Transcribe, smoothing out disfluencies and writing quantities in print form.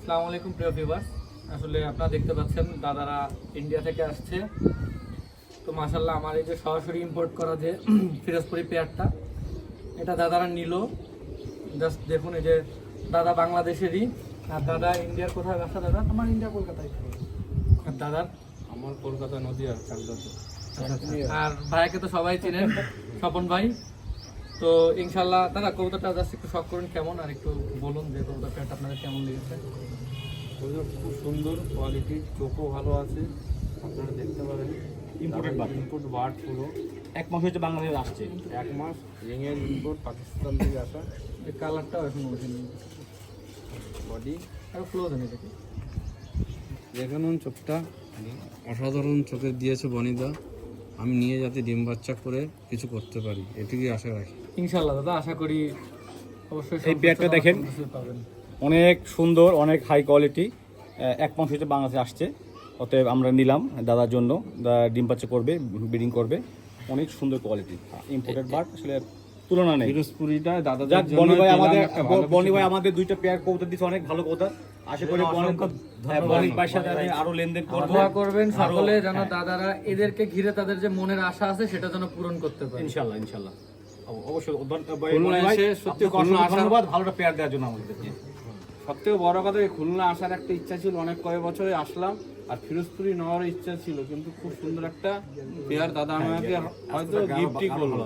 আসসালামু আলাইকুম প্রিয় ভিউয়ার্স, আসলে আপনারা দেখতে পাচ্ছেন দাদারা ইন্ডিয়া থেকে আসছে। তো মাশাআল্লাহ আমার এই যে সরাসরি ইম্পোর্ট করা যে ফিরোজপুরি পেয়ারটা, এটা দাদারা নিল। জাস্ট দেখুন, এই যে দাদা বাংলাদেশেরই, আর দাদা ইন্ডিয়ার কোথায় বাসা দাদা? আমার ইন্ডিয়া কলকাতায়। আর দাদার আমার কলকাতা নদীয়া চাকদাতে। আর ভাইকে তো সবাই চিনেন, স্বপন ভাই। তো ইনশাল্লাহ দাদা কবুতরটা জাস্ট একটু শখ করুন কেমন, আর একটু বলুন যে কবুতর পেয়ারটা আপনাদের কেমন লেগেছে। ওদের খুব সুন্দর কোয়ালিটি, চোখও ভালো আছে, আপনারা দেখতে পারেন। ইম্পোর্ট বার্ড পুরো 1 মাস হচ্ছে বাংলাদেশ আসছে। 1 মাস রিংয়ের ইম্পোর্ট পাকিস্তান থেকে আসা। এই কালারটাও এখন ওঠেনি, বডি আরো ক্লোজ হয়ে দেখি। দেখুন চোখটা অসাধারণ চোখে দিয়েছে বনিদা। আমি নিয়ে যাতে ডিম বাচ্চা করে কিছু করতে পারি, এটুকুই আশা রাখি। ইনশাল্লাহ দাদা, আশা করি অবশ্যই এই পেয়ারটা দেখেন, পাবেন। অনেক সুন্দর, অনেক হাই কোয়ালিটি। 1 মাস হচ্ছে বাংলাদেশে আসছে, অতএব আমরা নিলাম দাদার জন্য। ডিম বাচ্চা করবে, ব্রিডিং করবে, অনেক সুন্দর কোয়ালিটি। ইম্পোর্টেড বার্ড আসলে তুলনা নেই। ফিরোজপুরিটা দাদাদের যাক, জন্য বনি ভাই পেলাম আমাদের একটা ভালো বনি ভাই কিছু। আমাদের 2টা পেয়ার কবুতর দিচ্ছে, অনেক ভালো কবুতর। আশা করি বনি ভাইয়ের সাথে আমি আরো লেনদেন করবো। দোয়া করবেন সকলে যেন হ্যাঁ। দাদারা এদেরকে ঘিরে তাদের যে মনের আশা আছে সেটা যেন পূরণ করতে পারে। ইনশাল্লাহ ইনশাল্লাহ অবশ্যই। খুলনা এসে সত্যি খুলনা আসার ধন্যবাদ ভালোটা পেয়ার দেওয়ার জন্য আমাদেরকে। সবথেকে বড় কথা, এই খুলনা আসার একটা ইচ্ছা ছিল, অনেক কয়েক বছরে আসলাম, আর ফিরোজপুরি নেওয়ার ইচ্ছা ছিল, কিন্তু খুব সুন্দর একটা পেয়ার দাদা আমাকে হয়তো গিফটই করলো।